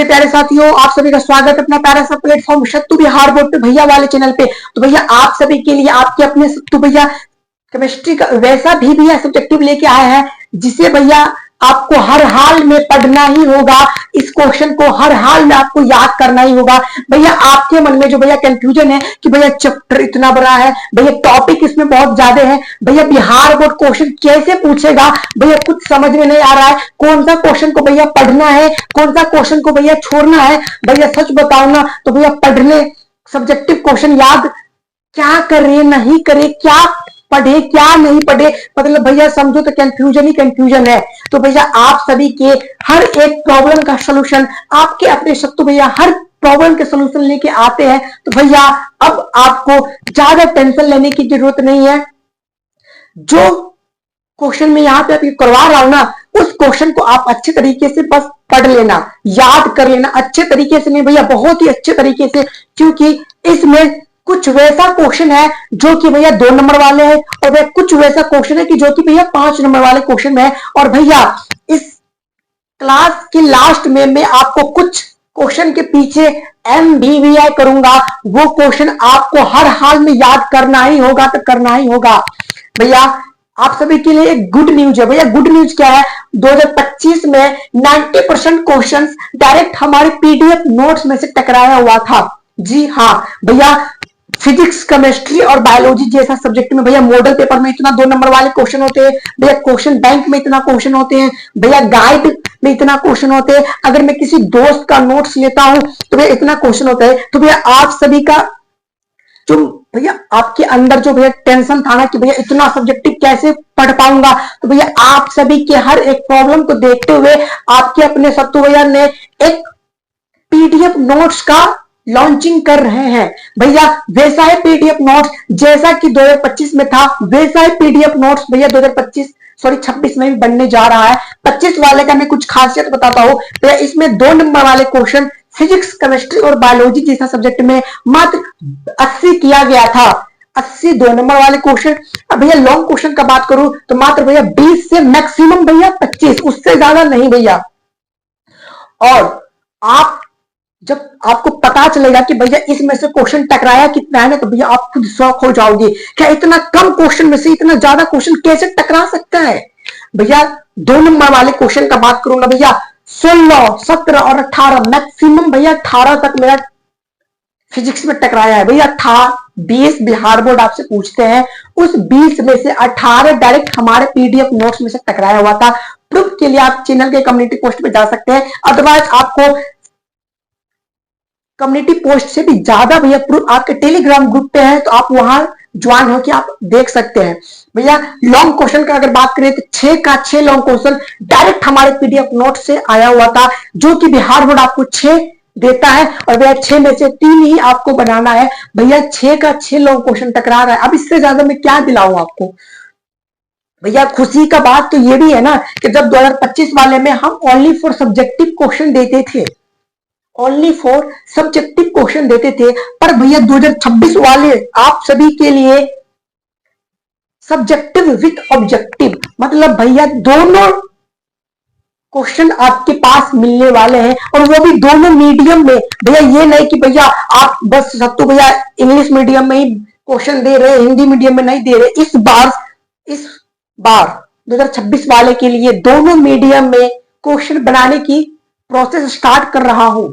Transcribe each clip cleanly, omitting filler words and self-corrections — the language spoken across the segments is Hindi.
प्यारे साथियों, आप सभी का स्वागत है अपना प्यारा सा प्लेटफॉर्म सत्तू बिहार बोर्ड पे भैया वाले चैनल पे। तो भैया आप सभी के लिए आपके अपने सत्तू भैया केमिस्ट्री का वैसा भी भैया सब्जेक्टिव लेके आए हैं जिसे भैया आपको हर हाल में पढ़ना ही होगा। इस क्वेश्चन को हर हाल में आपको याद करना ही होगा। भैया आपके मन में जो भैया कंफ्यूजन है कि भैया चैप्टर इतना बड़ा है, भैया टॉपिक इसमें बहुत ज्यादा है, भैया बिहार बोर्ड क्वेश्चन कैसे पूछेगा, भैया कुछ समझ में नहीं आ रहा है, कौन सा क्वेश्चन को भैया पढ़ना है, कौन सा क्वेश्चन को भैया छोड़ना है। भैया सच बताओ ना तो भैया पढ़ने सब्जेक्टिव क्वेश्चन याद क्या करे नहीं करे, क्या पढ़े क्या नहीं पढ़े, मतलब भैया समझो तो कंफ्यूजन ही कंफ्यूजन है। तो भैया आप सभी के हर एक प्रॉब्लम का सलूशन आपके अपने सत्तू भैया हर प्रॉब्लम के सलूशन लेके आते हैं। तो भैया अब आपको ज्यादा टेंशन लेने की जरूरत नहीं है। जो क्वेश्चन में यहाँ पे अभी करवा रहा हूं ना, उस क्वेश्चन को आप अच्छे तरीके से बस पढ़ लेना, याद कर लेना, अच्छे तरीके से नहीं भैया बहुत ही अच्छे तरीके से, क्योंकि इसमें कुछ वैसा क्वेश्चन है जो कि भैया 2 नंबर वाले हैं और भैया कुछ वैसा क्वेश्चन है कि जो कि भैया 5 नंबर वाले क्वेश्चन में है। और भैया इस क्लास के लास्ट में मैं आपको कुछ क्वेश्चन के पीछे MVVI करूंगा, वो क्वेश्चन आपको हर हाल में याद करना ही होगा तो करना ही होगा। भैया आप सभी के लिए एक गुड न्यूज है। भैया गुड न्यूज क्या है, 2025 में 90% क्वेश्चन डायरेक्ट हमारे PDF नोट्स में से टकराया हुआ था। जी हाँ भैया, फिजिक्स केमिस्ट्री और बायोलॉजी जैसा सब्जेक्ट में भैया मॉडल पेपर में इतना 2 नंबर वाले क्वेश्चन होते हैं, भैया क्वेश्चन बैंक में इतना क्वेश्चन होते हैं, भैया गाइड में इतना क्वेश्चन होते हैं, अगर मैं किसी दोस्त का नोट्स लेता हूं तो भैया इतना क्वेश्चन होता है। तो भैया आप सभी का जो भैया आपके अंदर जो भैया टेंशन था ना कि भैया इतना सब्जेक्टिव कैसे पढ़ पाऊंगा, तो भैया आप सभी के हर एक प्रॉब्लम को देखते हुए आपके अपने सत्तू भैया ने एक PDF नोट्स का लॉन्चिंग कर रहे हैं। भैया वैसा है PDF नोट्स जैसा कि 2025 में था, वैसा ही PDF नोट्स भैया 26 में भी बनने जा रहा है। 25 वाले का मैं कुछ खासियत बताता हूं। भैया इसमें 2 नंबर वाले क्वेश्चन फिजिक्स केमिस्ट्री और बायोलॉजी जैसा सब्जेक्ट में मात्र 80 किया गया था, 80 2 नंबर वाले क्वेश्चन। अब भैया लॉन्ग क्वेश्चन का बात करूं तो मात्र भैया 20 से मैक्सिमम भैया 25, उससे ज्यादा नहीं भैया। और आप जब आपको पता चलेगा कि भैया इसमें से क्वेश्चन टकराया कितना है ना, तो भैया आप खुद शॉक हो जाओगे, क्या इतना कम क्वेश्चन में से इतना ज्यादा क्वेश्चन कैसे टकरा सकता है। भैया 2 नंबर वाले क्वेश्चन का बात करूंगा भैया 16, 17 और 18, मैक्सिमम भैया 18 तक मेरा फिजिक्स में टकराया है। भैया 20 बिहार बोर्ड आपसे पूछते हैं, उस 20 में से 18 डायरेक्ट हमारे PDF नोट्स में से टकराया हुआ था। प्रूफ के लिए आप चैनल के कम्युनिटी पोस्ट पे जा सकते हैं, अदरवाइज आपको कम्युनिटी पोस्ट से भी ज्यादा भैया प्रूफ आपके टेलीग्राम ग्रुप पे है, तो आप वहां ज्वाइन होकर आप देख सकते हैं। भैया लॉन्ग क्वेश्चन का अगर बात करें तो 6 का 6 लॉन्ग क्वेश्चन डायरेक्ट हमारे PDF नोट से आया हुआ था, जो कि बिहार बोर्ड आपको 6 देता है और भैया 6 में से 3 ही आपको बनाना है। भैया 6 का 6 लॉन्ग क्वेश्चन टकरा रहा है, अब इससे ज्यादा मैं क्या दिलाऊं आपको। भैया खुशी का बात तो ये भी है ना कि जब 2025 वाले में हम ओनली फॉर सब्जेक्टिव क्वेश्चन देते थे, ओनली फॉर सब्जेक्टिव क्वेश्चन देते थे, पर भैया 2026 वाले आप सभी के लिए सब्जेक्टिव विथ ऑब्जेक्टिव, मतलब भैया दोनों क्वेश्चन आपके पास मिलने वाले हैं, और वो भी दोनों मीडियम में। भैया ये नहीं कि भैया आप बस सत्तू भैया इंग्लिश मीडियम में ही क्वेश्चन दे रहे, हिंदी मीडियम में नहीं दे रहे। इस बार 2026 वाले के लिए दोनों मीडियम में क्वेश्चन बनाने की प्रोसेस स्टार्ट कर रहा हूं।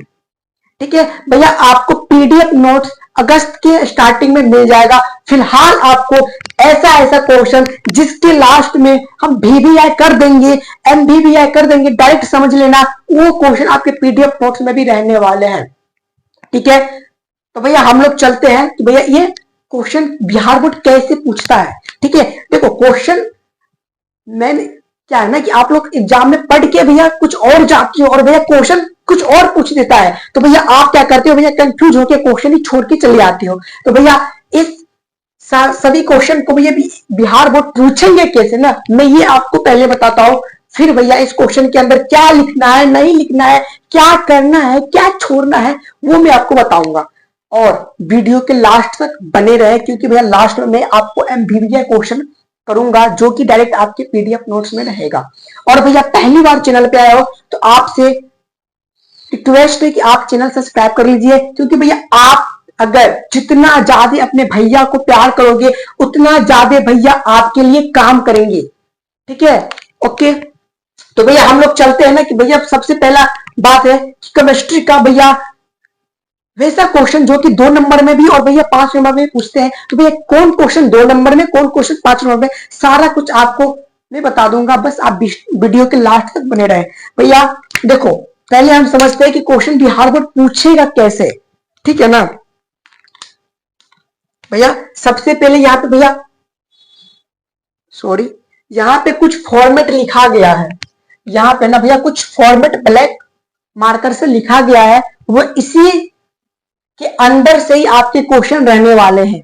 ठीक है भैया, आपको PDF नोट्स अगस्त के स्टार्टिंग में मिल जाएगा। फिलहाल आपको ऐसा क्वेश्चन जिसके लास्ट में हम VVI कर देंगे, MVVI कर देंगे, डायरेक्ट समझ लेना वो क्वेश्चन आपके PDF नोट्स में भी रहने वाले हैं। ठीक है, तो भैया हम लोग चलते हैं कि भैया ये क्वेश्चन बिहार बोर्ड कैसे पूछता है। ठीक है, देखो क्वेश्चन मैंने क्या है ना कि आप लोग एग्जाम में पढ़ के भैया कुछ और जाती हो और भैया क्वेश्चन कुछ और पूछ देता है, तो भैया आप क्या करते हो, भैया कंफ्यूज होकर क्वेश्चन ही छोड़ के चले आते हो। तो भैया इस सभी क्वेश्चन को भैया बिहार बोर्ड पूछेंगे कैसे ना, मैं ये आपको पहले बताता हूँ। फिर भैया इस क्वेश्चन के अंदर क्या लिखना है, नहीं लिखना है, क्या करना है, क्या छोड़ना है, वो मैं आपको बताऊंगा। और वीडियो के लास्ट तक बने रहे, क्योंकि भैया लास्ट में मैं आपको MVVI क्वेश्चन करूंगा जो कि डायरेक्ट आपके PDF नोट्स में रहेगा। और भैया पहली बार चैनल पे आए हो तो आपसे रिक्वेस्ट है कि आप चैनल सब्सक्राइब कर लीजिए, क्योंकि भैया आप अगर जितना ज्यादा अपने भैया को प्यार करोगे उतना ज्यादा भैया आपके लिए काम करेंगे। ठीक है, ओके। तो भैया हम लोग चलते हैं ना कि भैया सबसे पहला बात है कि केमिस्ट्री का भैया वैसा क्वेश्चन जो कि 2 नंबर में भी और भैया 5 नंबर में पूछते हैं, तो भैया कौन क्वेश्चन 2 नंबर में, कौन क्वेश्चन 5 नंबर में, सारा कुछ आपको मैं बता दूंगा, बस आप वीडियो के लास्ट तक बने रहे। भैया देखो, पहले हम समझते हैं कि क्वेश्चन बिहार बोर्ड पूछेगा कैसे, ठीक है ना। भैया सबसे पहले यहाँ पे भैया सॉरी, यहाँ पे कुछ फॉर्मेट लिखा गया है, यहाँ पे ना भैया कुछ फॉर्मेट ब्लैक मार्कर से लिखा गया है, वो इसी के अंदर से ही आपके क्वेश्चन रहने वाले हैं।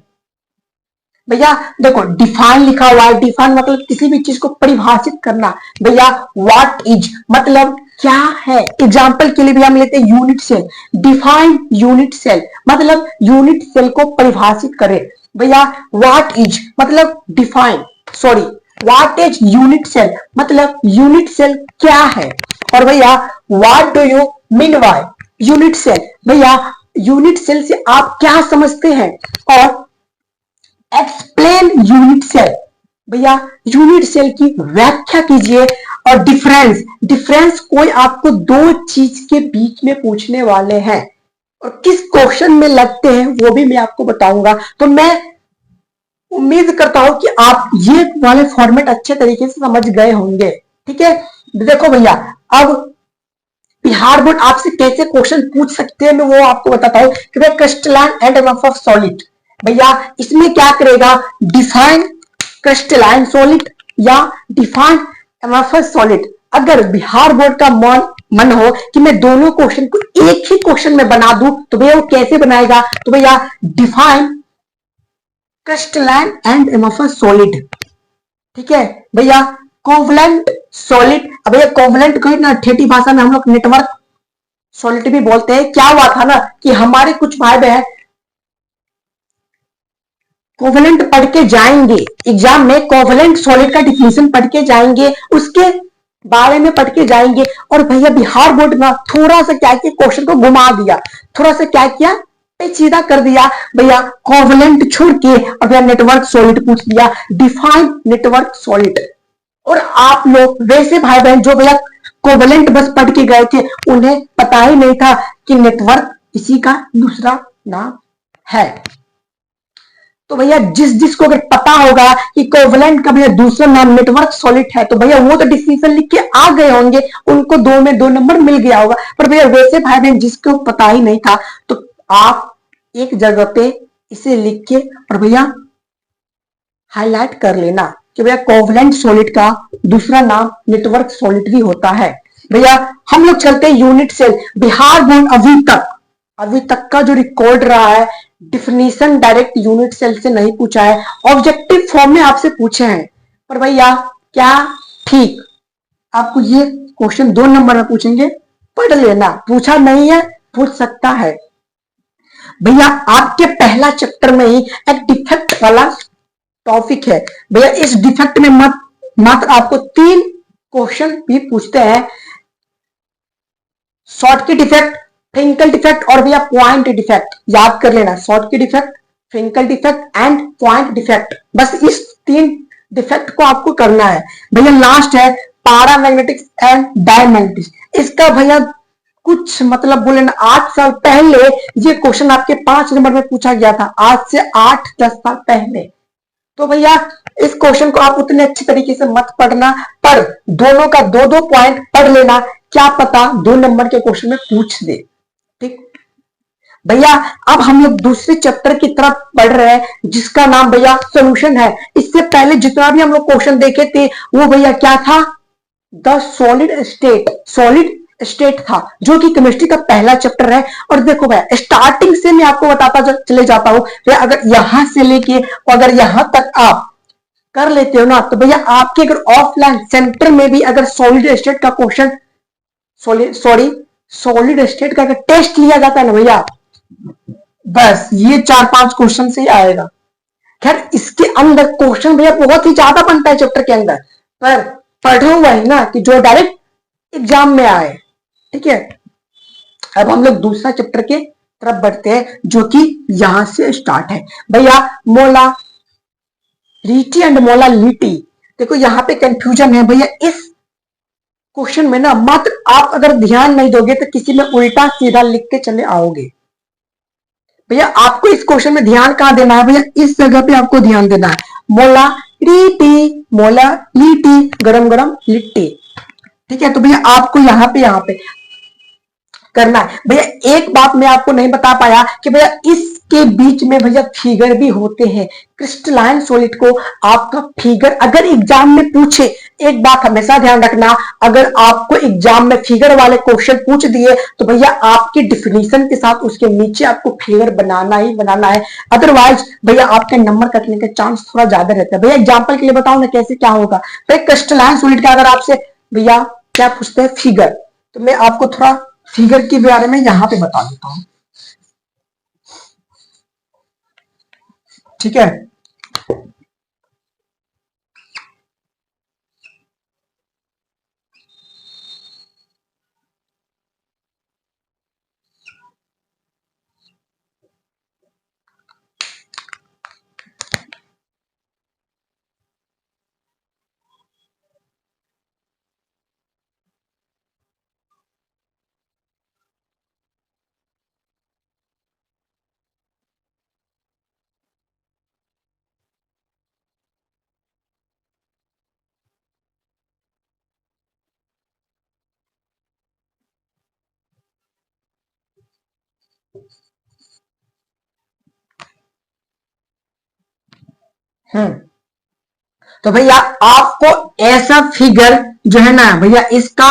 भैया देखो डिफाइन लिखा हुआ है, डिफाइन मतलब किसी भी चीज को परिभाषित करना। भैया व्हाट इज मतलब क्या है। एग्जाम्पल के लिए भी हम लेते हैं unit cell, define unit cell मतलब यूनिट सेल को परिभाषित करें। भैया व्हाट इज मतलब define, sorry what is unit cell मतलब यूनिट सेल क्या है। और भैया what do you mean by unit cell, भैया यूनिट सेल से आप क्या समझते हैं। और एक्सप्लेन यूनिट सेल, भैया यूनिट सेल की व्याख्या कीजिए। और डिफरेंस, डिफरेंस कोई आपको दो चीज के बीच में पूछने वाले हैं और किस क्वेश्चन में लगते हैं वो भी मैं आपको बताऊंगा। तो मैं उम्मीद करता हूं कि आप ये वाले फॉर्मेट अच्छे तरीके से समझ गए होंगे। ठीक है, देखो भैया अब बिहार बोर्ड आपसे कैसे क्वेश्चन पूछ सकते हैं मैं वो आपको बताता हूं कि भाई crystalline and MF of solid, भैया इसमें क्या करेगा, डिफाइन क्रिस्टलाइन सॉलिड या डिफाइन एमएफएस सॉलिड। अगर बिहार बोर्ड का मन हो कि मैं दोनों क्वेश्चन को एक ही क्वेश्चन में बना दूं तो भैया वो कैसे बनाएगा, तो भैया define crystalline and MFS solid. ठीक है भैया कोवलेंट सॉलिड, अब भैया कोवलेंट को ना ठेठी भाषा में हम लोग नेटवर्क सॉलिड भी बोलते हैं। क्या हुआ था ना कि हमारे कुछ भाई बहन कोवलेंट पढ़ के जाएंगे एग्जाम में, कोवलेंट सॉलिड का डिफिनेशन पढ़ के जाएंगे, उसके बारे में पढ़ के जाएंगे। और भैया बिहार बोर्ड ना थोड़ा सा क्या किया, क्वेश्चन को घुमा दिया, थोड़ा सा क्या किया, सीधा कर दिया। भैया कोवलेंट छोड़ के और भैया नेटवर्क सॉलिड पूछ दिया, डिफाइन नेटवर्क सॉलिड। और आप लोग वैसे भाई बहन जो भैया कोवलेंट बस पढ़ के गए थे उन्हें पता ही नहीं था कि नेटवर्क इसी का दूसरा नाम है। तो भैया जिस जिसको अगर पता होगा कि कोवलेंट का भैया दूसरा नाम नेटवर्क सॉलिड है तो भैया वो तो डिफिनेशन लिख के आ गए होंगे, उनको 2 में 2 नंबर मिल गया होगा। पर भैया वैसे भाई बहन जिसको पता ही नहीं था तो आप एक जगह पे इसे लिख के और भैया हाईलाइट कर लेना कि भैया कोवलेंट सॉलिड का दूसरा नाम नेटवर्क सॉलिड भी होता है। भैया हम लोग चलते हैं यूनिट सेल। बिहार बोर्ड अभी तक का जो रिकॉर्ड रहा है डिफिनीशन डायरेक्ट यूनिट सेल से नहीं पूछा है, ऑब्जेक्टिव फॉर्म में आपसे पूछे हैं। पर भैया क्या ठीक आपको ये क्वेश्चन 2 नंबर में पूछेंगे, पढ़ लेना, पूछा नहीं है पूछ सकता है। भैया आपके पहला चैप्टर में ही एक डिफेक्ट वाला टॉपिक है। भैया इस डिफेक्ट में मात्र आपको 3 क्वेश्चन भी पूछते हैं, शॉर्ट की डिफेक्ट, फ्रिंकल डिफेक्ट और भैया पॉइंट डिफेक्ट। याद कर लेना, Schottky defect, Frenkel defect and point defect, बस इस 3 डिफेक्ट को आपको करना है। भैया लास्ट है पैरामैग्नेटिक्स एंड डायमैग्नेटिक्स। इसका भैया कुछ मतलब बोले ना 8 साल पहले ये क्वेश्चन आपके 5 नंबर में पूछा गया था, आज से 8-10 साल पहले। तो भैया इस क्वेश्चन को आप उतने अच्छे तरीके से मत पढ़ना, पर दोनों का 2-2 पॉइंट पढ़ लेना, क्या पता 2 नंबर के क्वेश्चन में पूछ दे। ठीक भैया अब हम लोग दूसरे चैप्टर की तरफ पढ़ रहे हैं जिसका नाम भैया सॉल्यूशन है। इससे पहले जितना भी हम लोग क्वेश्चन देखे थे वो भैया क्या था, द सॉलिड स्टेट था, जो कि केमिस्ट्री का पहला चैप्टर है। और देखो भैया स्टार्टिंग से मैं आपको बताता चले जाता हूं, भैया अगर यहां से लेके अगर यहां तक आप कर लेते हो ना तो भैया आपके अगर ऑफलाइन सेंटर में भी अगर सॉलिड स्टेट का क्वेश्चन सॉलिड स्टेट का अगर टेस्ट लिया जाता है ना भैया, बस ये 4-5 क्वेश्चन से ही आएगा। खैर इसके अंदर क्वेश्चन भैया बहुत ही ज्यादा बनता है चैप्टर के अंदर, पर पढ़ो वही ना कि जो डायरेक्ट एग्जाम में आए। ठीक है अब हम लोग दूसरा चैप्टर के तरफ बढ़ते हैं, जो कि यहां से स्टार्ट है भैया। Molarity and molality. देखो यहाँ पे कंफ्यूजन है भैया इस क्वेश्चन में ना, मात्र आप अगर ध्यान नहीं दोगे तो किसी में उल्टा सीधा लिख के चले आओगे। भैया आपको इस क्वेश्चन में ध्यान कहां देना है भैया, इस जगह पे आपको ध्यान देना है। मोलारिटी, मोलालिटी, गरम गरम लिट्टी। ठीक है, तो भैया आपको यहाँ पे करना है। भैया एक बात मैं आपको नहीं बता पाया कि भैया इसके बीच में भैया फिगर भी होते हैं। क्रिस्टलाइन सॉलिड को आपका फिगर अगर एग्जाम में पूछे, एक बात हमेशा ध्यान रखना, अगर आपको एग्जाम में फिगर वाले क्वेश्चन पूछ दिए तो भैया आपकी डिफिनीशन के साथ उसके नीचे आपको फिगर बनाना ही बनाना है, अदरवाइज भैया आपके नंबर कटने के चांस थोड़ा ज्यादा रहता है। भैया एग्जाम्पल के लिए बताऊं ना कैसे क्या होगा। भैया क्रिस्टलाइन सॉलिड का अगर आपसे भैया क्या पूछते हैं फिगर, तो मैं आपको थोड़ा फिगर के बारे में यहां पे बता देता हूं। ठीक है, तो भैया आपको ऐसा फिगर जो है ना भैया, इसका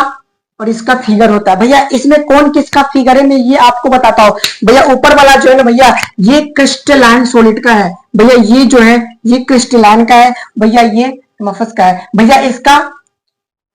और इसका फिगर होता है। भैया इसमें कौन किसका फिगर है मैं ये आपको बताता हूं। भैया ऊपर वाला जो है ना भैया, ये क्रिस्टलाइन सॉलिड का है भैया, ये जो है ये क्रिस्टलाइन का है भैया, ये मफस का है भैया। इसका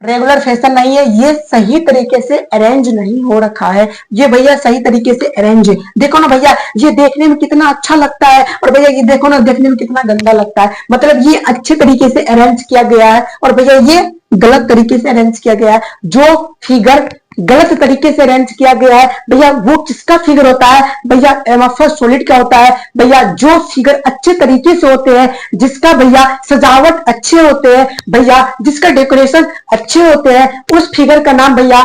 रेगुलर फैशन नहीं है, ये सही तरीके से अरेंज नहीं हो रखा है, ये भैया सही तरीके से अरेंज है। देखो ना भैया ये देखने में कितना अच्छा लगता है, और भैया ये देखो ना देखने में कितना गंदा लगता है। मतलब ये अच्छे तरीके से अरेंज किया गया है और भैया ये गलत तरीके से अरेंज किया गया है। जो फिगर गलत तरीके से अरेंज किया गया है भैया वो किसका फिगर होता है भैया, एमोफस सॉलिड का होता है भैया। जो फिगर अच्छे तरीके से होते हैं, जिसका भैया सजावट अच्छे होते हैं भैया, जिसका डेकोरेशन अच्छे होते हैं, उस फिगर का नाम भैया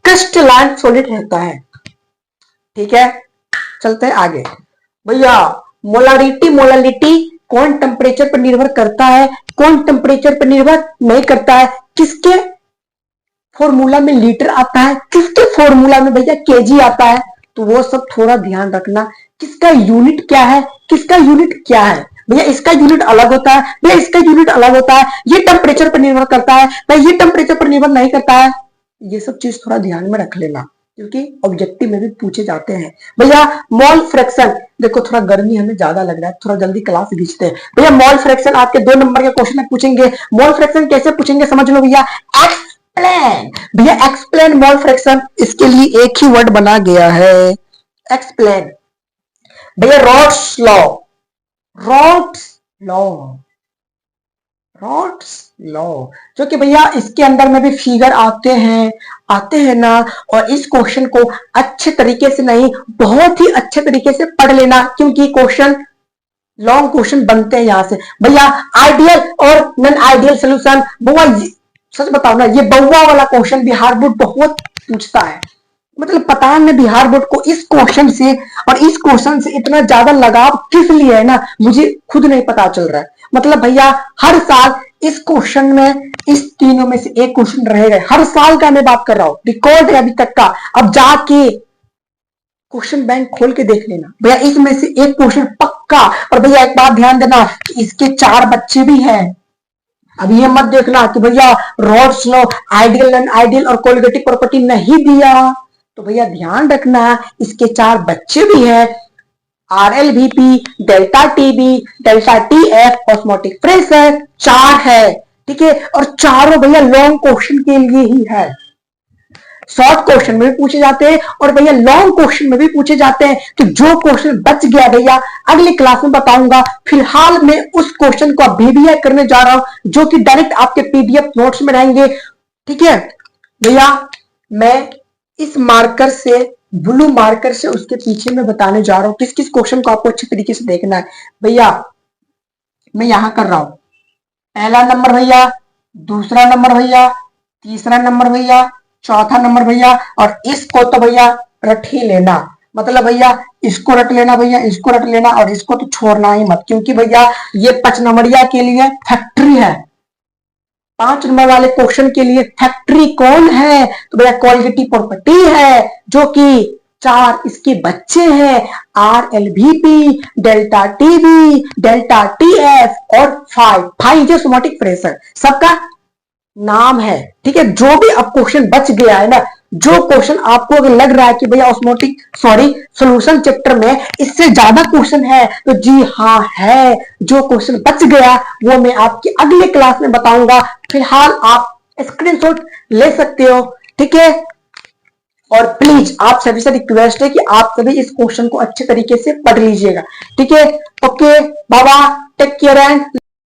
क्रिस्टलाइन सॉलिड रहता है। ठीक है, चलते हैं आगे भैया। मोलारिटी मोलालिटी कौन टेम्परेचर पर निर्भर करता है, कौन टेम्परेचर पर निर्भर नहीं करता है, किसके फॉर्मूला में लीटर आता है, किसके फॉर्मूला में भैया केजी आता है, तो वो सब थोड़ा ध्यान रखना। किसका यूनिट क्या है, किसका यूनिट क्या है भैया, इसका यूनिट अलग होता है भैया, इसका यूनिट अलग होता है। ये टेम्परेचर पर निर्भर करता है भैया, ये टेम्परेचर पर निर्भर नहीं करता है। ये सब चीज थोड़ा ध्यान में रख लेना, क्योंकि ऑब्जेक्टिव में भी पूछे जाते हैं भैया। मोल फ्रैक्शन, देखो थोड़ा गर्मी हमें ज्यादा लग रहा है, थोड़ा जल्दी क्लास खींचते हैं भैया। मोल फ्रैक्शन आपके 2 नंबर के क्वेश्चन में पूछेंगे। मोल फ्रैक्शन कैसे पूछेंगे समझ लो भैया, एक्सप्लेन भैया, एक्सप्लेन मोल फ्रैक्शन, इसके लिए एक ही वर्ड बना गया है, एक्सप्लेन भैया। Rods law, rods law, rods law, जो कि भैया इसके अंदर में भी फिगर आते हैं ना। और इस क्वेश्चन को अच्छे तरीके से नहीं, बहुत ही अच्छे तरीके से पढ़ लेना, क्योंकि क्वेश्चन लॉन्ग क्वेश्चन बनते हैं यहां से भैया। आइडियल और नॉन आइडियल सोल्यूशन, बुआ सच बताओ ना, ये बउआ वाला क्वेश्चन बिहार बोर्ड बहुत पूछता है। मतलब पता नहीं बिहार बोर्ड को इस क्वेश्चन से और इस क्वेश्चन से इतना ज्यादा लगाव किस लिए है ना, मुझे खुद नहीं पता चल रहा है। मतलब भैया हर साल इस क्वेश्चन में, इस तीनों में से एक क्वेश्चन रहेगा, हर साल का मैं बात कर रहा हूं, रिकॉर्ड है अभी तक का। अब जाके क्वेश्चन बैंक खोल के देख लेना भैया, इसमें से एक क्वेश्चन पक्का। और भैया एक बात ध्यान देना, इसके 4 बच्चे भी हैं। अब ये मत देखना कि भैया rods law ideal non ideal और कोलिगेटिव प्रॉपर्टी नहीं दिया, तो भैया ध्यान रखना इसके 4 बच्चे भी हैं, RLVP, delta TB, delta TF, osmotic pressure, 4 है। ठीक है, और चारों भैया लॉन्ग क्वेश्चन के लिए ही है। शॉर्ट क्वेश्चन में भी पूछे जाते हैं और भैया लॉन्ग क्वेश्चन में भी पूछे जाते हैं। तो जो क्वेश्चन बच गया भैया अगली क्लास में बताऊंगा। फिलहाल मैं उस क्वेश्चन को VBI करने जा रहा हूं, जो कि डायरेक्ट आपके PDF नोट्स में रहेंगे। ठीक है भैया, मैं इस मार्कर से, ब्लू मार्कर से उसके पीछे मैं बताने जा रहा हूं किस किस क्वेश्चन को आपको अच्छे तरीके से देखना है। भैया मैं यहां कर रहा हूं, पहला नंबर भैया, दूसरा नंबर भैया, तीसरा नंबर भैया, चौथा नंबर भैया, और इसको तो भैया रट ही लेना। मतलब भैया इसको रट लेना, भैया इसको रट लेना, और इसको तो छोड़ना ही मत, क्योंकि भैया ये 5 नंबरिया के लिए फैक्ट्री है। 5 नंबर वाले क्वेश्चन के लिए फैक्ट्री कौन है? तो भैया क्वालिटी प्रॉपर्टी है, जो कि 4 इसके बच्चे हैं, RLVP, delta TV, delta TF और फाइजेसोमेटिक प्रेशर, सबका नाम है। ठीक है, जो भी अब क्वेश्चन बच गया है ना, जो क्वेश्चन आपको अगर लग रहा है कि भैया ऑस्मोटिक सॉल्यूशन चैप्टर में इससे ज्यादा क्वेश्चन है, तो जी हाँ है। जो क्वेश्चन बच गया वो मैं आपके अगले क्लास में बताऊंगा। फिलहाल आप स्क्रीनशॉट ले सकते हो। ठीक है, और प्लीज आप सभी से रिक्वेस्ट है कि आप सभी इस क्वेश्चन को अच्छे तरीके से पढ़ लीजिएगा। ठीक है, ओके बाबा, टेक केयर एंड